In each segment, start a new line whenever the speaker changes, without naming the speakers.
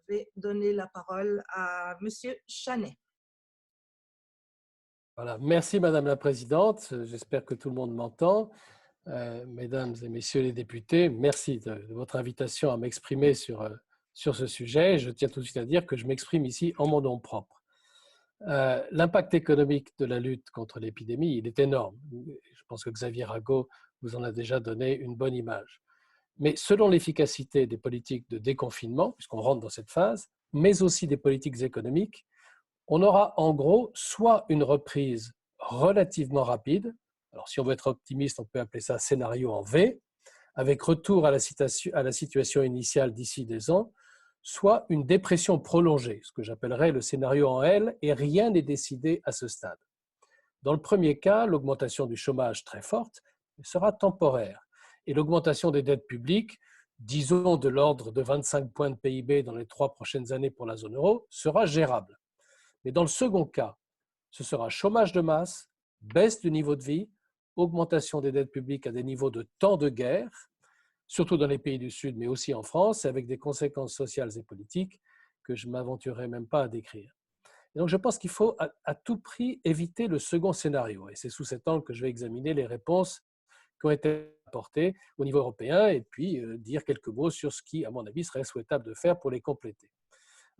vais donner la parole à Monsieur Chanet.
Voilà. Merci Madame la Présidente. J'espère que tout le monde m'entend. Mesdames et Messieurs les députés, merci de votre invitation à m'exprimer sur ce sujet. Je tiens tout de suite à dire que je m'exprime ici en mon nom propre. L'impact économique de la lutte contre l'épidémie, il est énorme. Je pense que Xavier Rago vous en a déjà donné une bonne image. Mais selon l'efficacité des politiques de déconfinement, puisqu'on rentre dans cette phase, mais aussi des politiques économiques, on aura en gros soit une reprise relativement rapide, alors si on veut être optimiste, on peut appeler ça scénario en V, avec retour à la situation initiale d'ici 2 ans, soit une dépression prolongée, ce que j'appellerais le scénario en L, et rien n'est décidé à ce stade. Dans le premier cas, l'augmentation du chômage très forte sera temporaire, et l'augmentation des dettes publiques, disons de l'ordre de 25 points de PIB dans les 3 prochaines années pour la zone euro, sera gérable. Mais dans le second cas, ce sera chômage de masse, baisse du niveau de vie, augmentation des dettes publiques à des niveaux de temps de guerre, surtout dans les pays du Sud, mais aussi en France, avec des conséquences sociales et politiques que je ne m'aventurerai même pas à décrire. Et donc je pense qu'il faut à tout prix éviter le second scénario. Et c'est sous cet angle que je vais examiner les réponses qui ont été apportées au niveau européen et puis dire quelques mots sur ce qui, à mon avis, serait souhaitable de faire pour les compléter.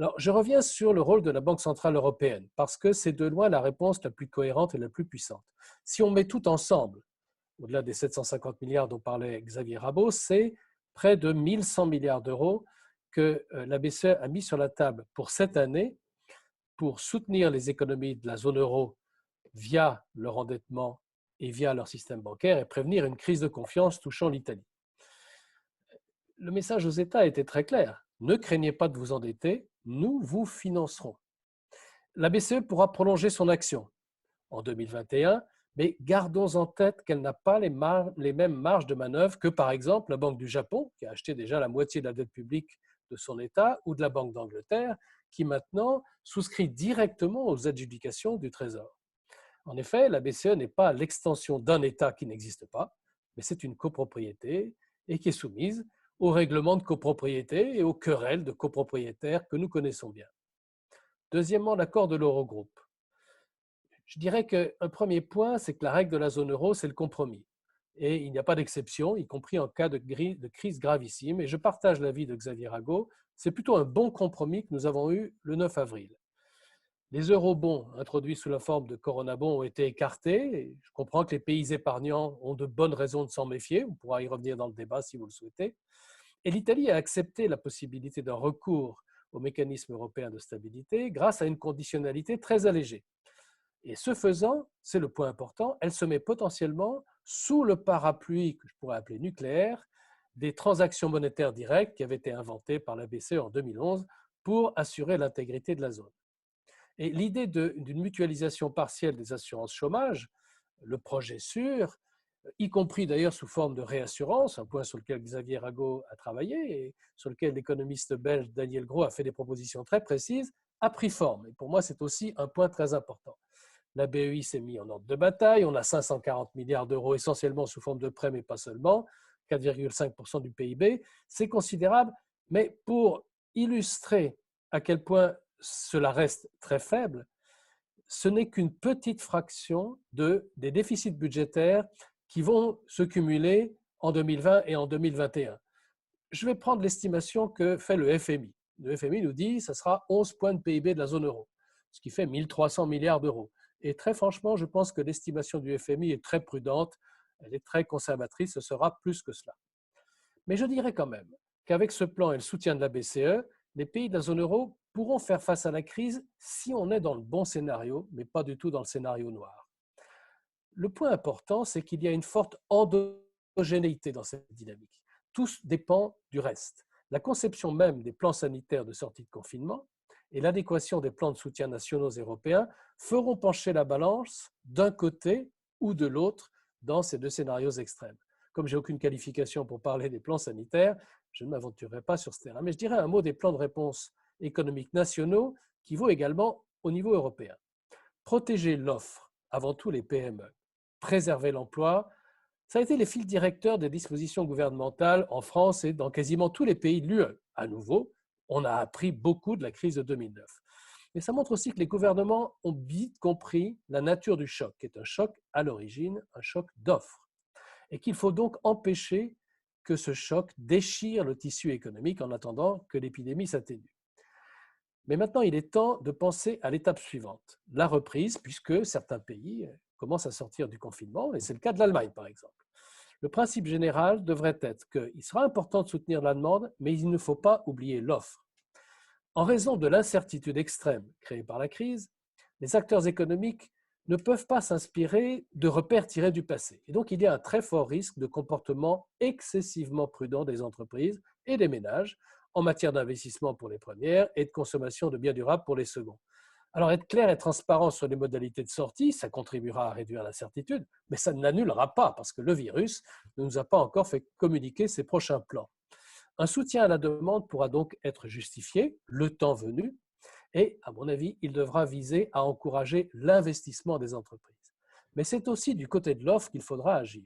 Alors, je reviens sur le rôle de la Banque centrale européenne, parce que c'est de loin la réponse la plus cohérente et la plus puissante. Si on met tout ensemble, au-delà des 750 milliards dont parlait Xavier Rabault, c'est près de 1100 milliards d'euros que la BCE a mis sur la table pour cette année pour soutenir les économies de la zone euro via leur endettement et via leur système bancaire et prévenir une crise de confiance touchant l'Italie. Le message aux États était très clair. Ne craignez pas de vous endetter, nous vous financerons. La BCE pourra prolonger son action en 2021, mais gardons en tête qu'elle n'a pas les mêmes marges de manœuvre que, par exemple, la Banque du Japon, qui a acheté déjà la moitié de la dette publique de son État, ou de la Banque d'Angleterre, qui maintenant souscrit directement aux adjudications du Trésor. En effet, la BCE n'est pas l'extension d'un État qui n'existe pas, mais c'est une copropriété et qui est soumise aux règlements de copropriété et aux querelles de copropriétaires que nous connaissons bien. Deuxièmement, l'accord de l'Eurogroupe. Je dirais qu'un premier point, c'est que la règle de la zone euro, c'est le compromis. Et il n'y a pas d'exception, y compris en cas de crise gravissime. Et je partage l'avis de Xavier Rago, c'est plutôt un bon compromis que nous avons eu le 9 avril. Les eurobonds introduits sous la forme de Corona-bonds ont été écartés. Et je comprends que les pays épargnants ont de bonnes raisons de s'en méfier. On pourra y revenir dans le débat si vous le souhaitez. Et l'Italie a accepté la possibilité d'un recours au mécanisme européen de stabilité grâce à une conditionnalité très allégée. Et ce faisant, c'est le point important, elle se met potentiellement sous le parapluie que je pourrais appeler nucléaire des transactions monétaires directes qui avaient été inventées par la BCE en 2011 pour assurer l'intégrité de la zone. Et l'idée d'une mutualisation partielle des assurances chômage, le projet sûr, y compris d'ailleurs sous forme de réassurance, un point sur lequel Xavier Rago a travaillé et sur lequel l'économiste belge Daniel Gros a fait des propositions très précises, a pris forme. Et pour moi, c'est aussi un point très important. La BEI s'est mise en ordre de bataille, on a 540 milliards d'euros essentiellement sous forme de prêts, mais pas seulement, 4,5% du PIB, c'est considérable, mais pour illustrer à quel point cela reste très faible, ce n'est qu'une petite fraction des déficits budgétaires qui vont se cumuler en 2020 et en 2021. Je vais prendre l'estimation que fait le FMI. Le FMI nous dit que ce sera 11 points de PIB de la zone euro, ce qui fait 1300 milliards d'euros. Et très franchement, je pense que l'estimation du FMI est très prudente, elle est très conservatrice, ce sera plus que cela. Mais je dirais quand même qu'avec ce plan et le soutien de la BCE, les pays de la zone euro pourront faire face à la crise si on est dans le bon scénario, mais pas du tout dans le scénario noir. Le point important, c'est qu'il y a une forte endogénéité dans cette dynamique. Tout dépend du reste. La conception même des plans sanitaires de sortie de confinement et l'adéquation des plans de soutien nationaux européens feront pencher la balance d'un côté ou de l'autre dans ces deux scénarios extrêmes. Comme j'ai aucune qualification pour parler des plans sanitaires, je ne m'aventurerai pas sur ce terrain. Mais je dirais un mot des plans de réponse économiques nationaux qui vaut également au niveau européen. Protéger l'offre, avant tout les PME, préserver l'emploi, ça a été les fils directeurs des dispositions gouvernementales en France et dans quasiment tous les pays de l'UE. À nouveau, On a appris beaucoup de la crise de 2009. Mais ça montre aussi que les gouvernements ont vite compris la nature du choc, qui est un choc à l'origine, un choc d'offres, et qu'il faut donc empêcher que ce choc déchire le tissu économique en attendant que l'épidémie s'atténue. Mais maintenant, il est temps de penser à l'étape suivante, la reprise, puisque certains pays commencent à sortir du confinement, et c'est le cas de l'Allemagne, par exemple. Le principe général devrait être qu'il sera important de soutenir la demande, mais il ne faut pas oublier l'offre. En raison de l'incertitude extrême créée par la crise, les acteurs économiques ne peuvent pas s'inspirer de repères tirés du passé. Et donc, il y a un très fort risque de comportement excessivement prudent des entreprises et des ménages en matière d'investissement pour les premières et de consommation de biens durables pour les seconds. Alors, être clair et transparent sur les modalités de sortie, ça contribuera à réduire l'incertitude, mais ça ne l'annulera pas parce que le virus ne nous a pas encore fait communiquer ses prochains plans. Un soutien à la demande pourra donc être justifié, le temps venu, et, à mon avis, il devra viser à encourager l'investissement des entreprises. Mais c'est aussi du côté de l'offre qu'il faudra agir.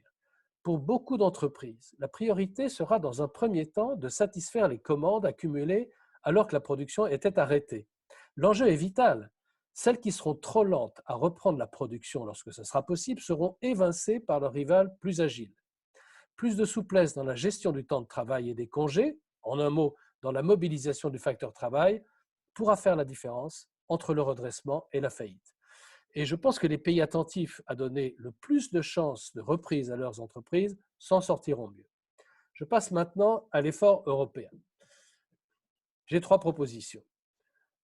Pour beaucoup d'entreprises, la priorité sera dans un premier temps de satisfaire les commandes accumulées alors que la production était arrêtée. L'enjeu est vital. Celles qui seront trop lentes à reprendre la production lorsque ce sera possible seront évincées par leurs rivales plus agiles. Plus de souplesse dans la gestion du temps de travail et des congés, en un mot, dans la mobilisation du facteur travail, pourra faire la différence entre le redressement et la faillite. Et je pense que les pays attentifs à donner le plus de chances de reprise à leurs entreprises s'en sortiront mieux. Je passe maintenant à l'effort européen. J'ai 3 propositions.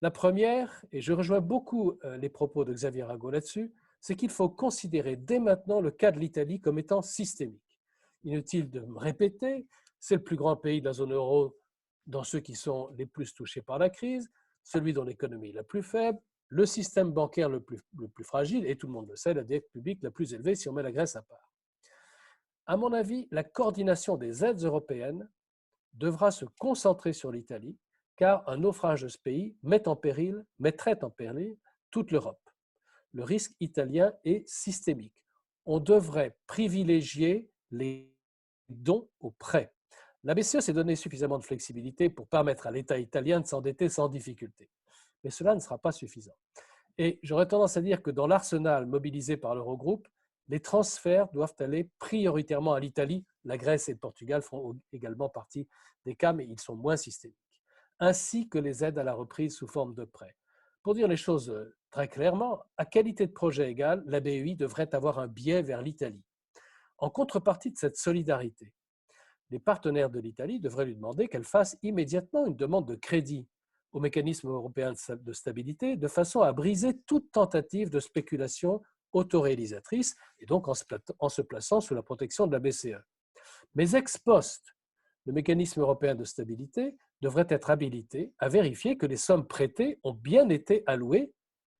La première, et je rejoins beaucoup les propos de Xavier Rago là-dessus, c'est qu'il faut considérer dès maintenant le cas de l'Italie comme étant systémique. Inutile de me répéter, c'est le plus grand pays de la zone euro dans ceux qui sont les plus touchés par la crise, celui dont l'économie est la plus faible, le système bancaire le plus fragile, et tout le monde le sait, la dette publique la plus élevée si on met la Grèce à part. À mon avis, la coordination des aides européennes devra se concentrer sur l'Italie, car un naufrage de ce pays mettrait en péril toute l'Europe. Le risque italien est systémique. On devrait privilégier les dons aux prêts. La BCE s'est donné suffisamment de flexibilité pour permettre à l'État italien de s'endetter sans difficulté. Mais cela ne sera pas suffisant. Et j'aurais tendance à dire que dans l'arsenal mobilisé par l'Eurogroupe, les transferts doivent aller prioritairement à l'Italie. La Grèce et le Portugal font également partie des cas, mais ils sont moins systémiques, ainsi que les aides à la reprise sous forme de prêts. Pour dire les choses très clairement, à qualité de projet égale, la BEI devrait avoir un biais vers l'Italie. En contrepartie de cette solidarité, les partenaires de l'Italie devraient lui demander qu'elle fasse immédiatement une demande de crédit au mécanisme européen de stabilité, de façon à briser toute tentative de spéculation autoréalisatrice, et donc en se plaçant sous la protection de la BCE. Mais ex post, le mécanisme européen de stabilité devrait être habilité à vérifier que les sommes prêtées ont bien été allouées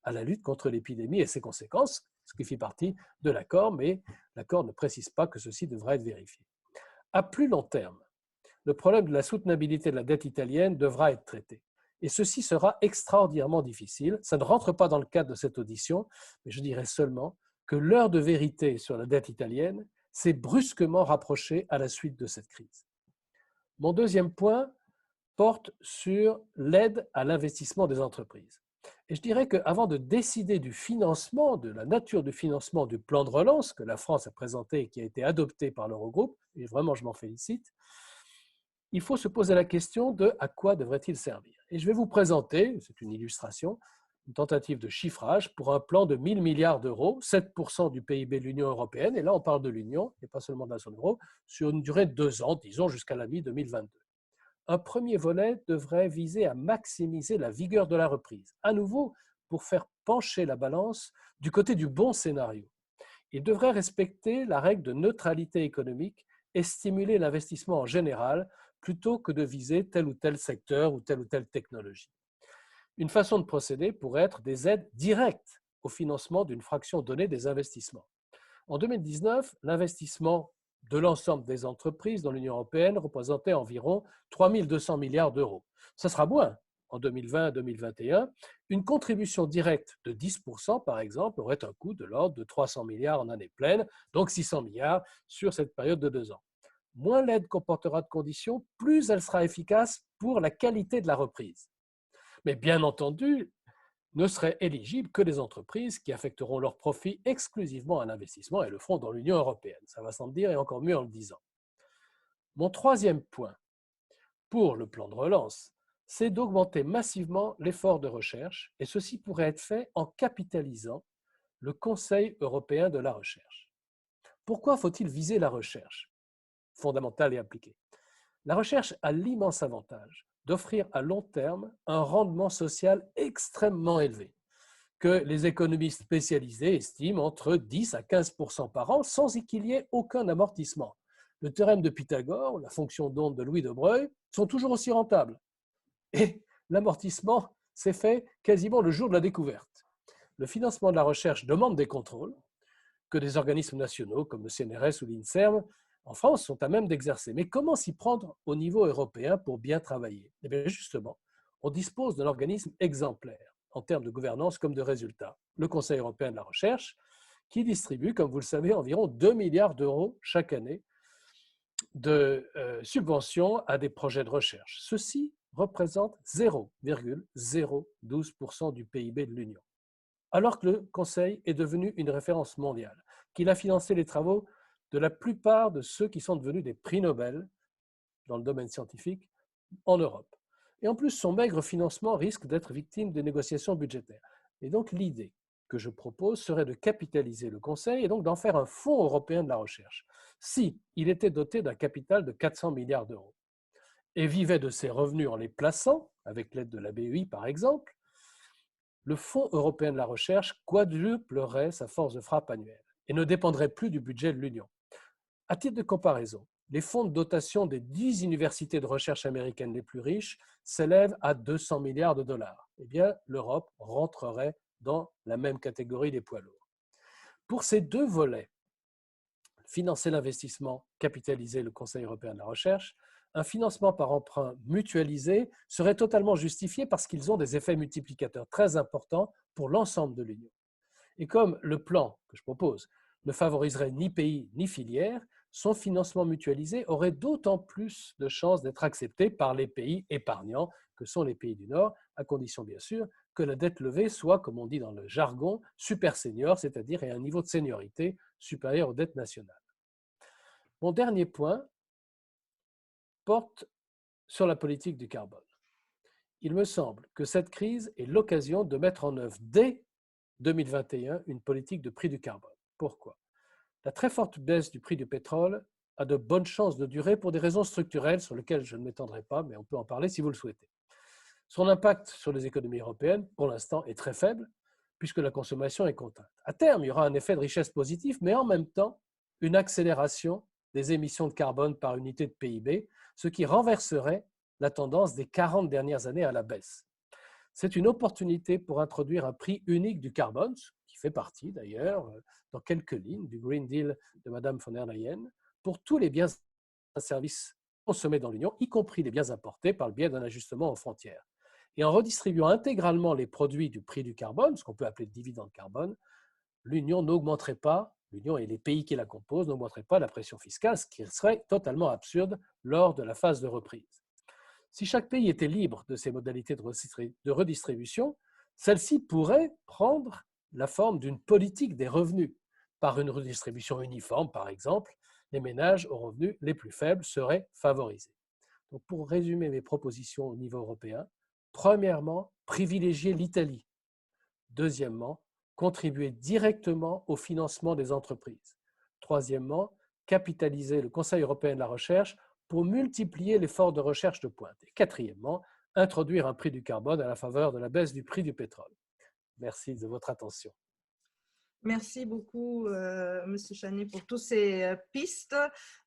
à la lutte contre l'épidémie et ses conséquences, ce qui fait partie de l'accord, mais l'accord ne précise pas que ceci devra être vérifié. À plus long terme, le problème de la soutenabilité de la dette italienne devra être traité. Et ceci sera extraordinairement difficile. Ça ne rentre pas dans le cadre de cette audition, mais je dirais seulement que l'heure de vérité sur la dette italienne s'est brusquement rapprochée à la suite de cette crise. Mon deuxième point porte sur l'aide à l'investissement des entreprises. Et je dirais qu'avant de décider du financement, de la nature du financement du plan de relance que la France a présenté et qui a été adopté par l'Eurogroupe, et vraiment je m'en félicite, il faut se poser la question de à quoi devrait-il servir. Et je vais vous présenter, c'est une illustration, une tentative de chiffrage pour un plan de 1 000 milliards d'euros, 7% du PIB de l'Union européenne, et là on parle de l'Union, et pas seulement de la zone euro, sur une durée de 2 ans, disons jusqu'à la mi-2022. Un premier volet devrait viser à maximiser la vigueur de la reprise, à nouveau pour faire pencher la balance du côté du bon scénario. Il devrait respecter la règle de neutralité économique et stimuler l'investissement en général plutôt que de viser tel ou tel secteur ou telle technologie. Une façon de procéder pourrait être des aides directes au financement d'une fraction donnée des investissements. En 2019, l'investissement de l'ensemble des entreprises dans l'Union européenne représentait environ 3 200 milliards d'euros. Ce sera moins en 2020 et 2021. Une contribution directe de 10%, par exemple, aurait un coût de l'ordre de 300 milliards en année pleine, donc 600 milliards sur cette période de 2 ans. Moins l'aide comportera de conditions, plus elle sera efficace pour la qualité de la reprise. Mais bien entendu, ne seraient éligibles que les entreprises qui affecteront leurs profits exclusivement à l'investissement et le feront dans l'Union européenne. Ça va sans dire et encore mieux en le disant. Mon troisième point pour le plan de relance, c'est d'augmenter massivement l'effort de recherche et ceci pourrait être fait en capitalisant le Conseil européen de la recherche. Pourquoi faut-il viser la recherche fondamentale et appliquée? La recherche a l'immense avantage d'offrir à long terme un rendement social extrêmement élevé, que les économistes spécialisés estiment entre 10 à 15% par an sans qu'il y ait aucun amortissement. Le théorème de Pythagore, la fonction d'onde de Louis de Broglie sont toujours aussi rentables. Et l'amortissement s'est fait quasiment le jour de la découverte. Le financement de la recherche demande des contrôles que des organismes nationaux comme le CNRS ou l'INSERM en France sont à même d'exercer. Mais comment s'y prendre au niveau européen pour bien travailler? Eh bien justement, on dispose d'un organisme exemplaire en termes de gouvernance comme de résultats, le Conseil européen de la recherche, qui distribue, comme vous le savez, environ 2 milliards d'euros chaque année de subventions à des projets de recherche. Ceci représente 0,012% du PIB de l'Union. Alors que le Conseil est devenu une référence mondiale, qu'il a financé les travaux de la plupart de ceux qui sont devenus des prix Nobel dans le domaine scientifique en Europe. Et en plus, son maigre financement risque d'être victime des négociations budgétaires. Et donc l'idée que je propose serait de capitaliser le Conseil et donc d'en faire un fonds européen de la recherche, si il était doté d'un capital de 400 milliards d'euros et vivait de ses revenus en les plaçant, avec l'aide de la BEI par exemple, le Fonds européen de la recherche quadruplerait sa force de frappe annuelle et ne dépendrait plus du budget de l'Union. À titre de comparaison, les fonds de dotation des 10 universités de recherche américaines les plus riches s'élèvent à 200 milliards de dollars. Eh bien, l'Europe rentrerait dans la même catégorie des poids lourds. Pour ces deux volets, financer l'investissement, capitaliser le Conseil européen de la recherche, un financement par emprunt mutualisé serait totalement justifié parce qu'ils ont des effets multiplicateurs très importants pour l'ensemble de l'Union. Et comme le plan que je propose ne favoriserait ni pays ni filière, son financement mutualisé aurait d'autant plus de chances d'être accepté par les pays épargnants que sont les pays du Nord, à condition bien sûr que la dette levée soit, comme on dit dans le jargon, super senior, c'est-à-dire à un niveau de seniorité supérieur aux dettes nationales. Mon dernier point porte sur la politique du carbone. Il me semble que cette crise est l'occasion de mettre en œuvre dès 2021 une politique de prix du carbone. Pourquoi? La très forte baisse du prix du pétrole a de bonnes chances de durer pour des raisons structurelles sur lesquelles je ne m'étendrai pas, mais on peut en parler si vous le souhaitez. Son impact sur les économies européennes, pour l'instant, est très faible, puisque la consommation est contrainte. À terme, il y aura un effet de richesse positif, mais en même temps, une accélération des émissions de carbone par unité de PIB, ce qui renverserait la tendance des 40 dernières années à la baisse. C'est une opportunité pour introduire un prix unique du carbone, qui fait partie d'ailleurs, dans quelques lignes du Green Deal de Mme von der Leyen, pour tous les biens et services consommés dans l'Union, y compris les biens importés par le biais d'un ajustement aux frontières. Et en redistribuant intégralement les produits du prix du carbone, ce qu'on peut appeler le dividende carbone, l'Union n'augmenterait pas, l'Union et les pays qui la composent n'augmenteraient pas la pression fiscale, ce qui serait totalement absurde lors de la phase de reprise. Si chaque pays était libre de ses modalités de redistribution, celle-ci pourrait prendre la forme d'une politique des revenus. Par une redistribution uniforme, par exemple, les ménages aux revenus les plus faibles seraient favorisés. Donc, pour résumer mes propositions au niveau européen, premièrement, privilégier l'Italie. Deuxièmement, contribuer directement au financement des entreprises. Troisièmement, capitaliser le Conseil européen de la recherche pour multiplier l'effort de recherche de pointe. Et quatrièmement, introduire un prix du carbone à la faveur de la baisse du prix du pétrole. Merci de votre attention.
Merci beaucoup, Monsieur Chanet, pour toutes ces pistes.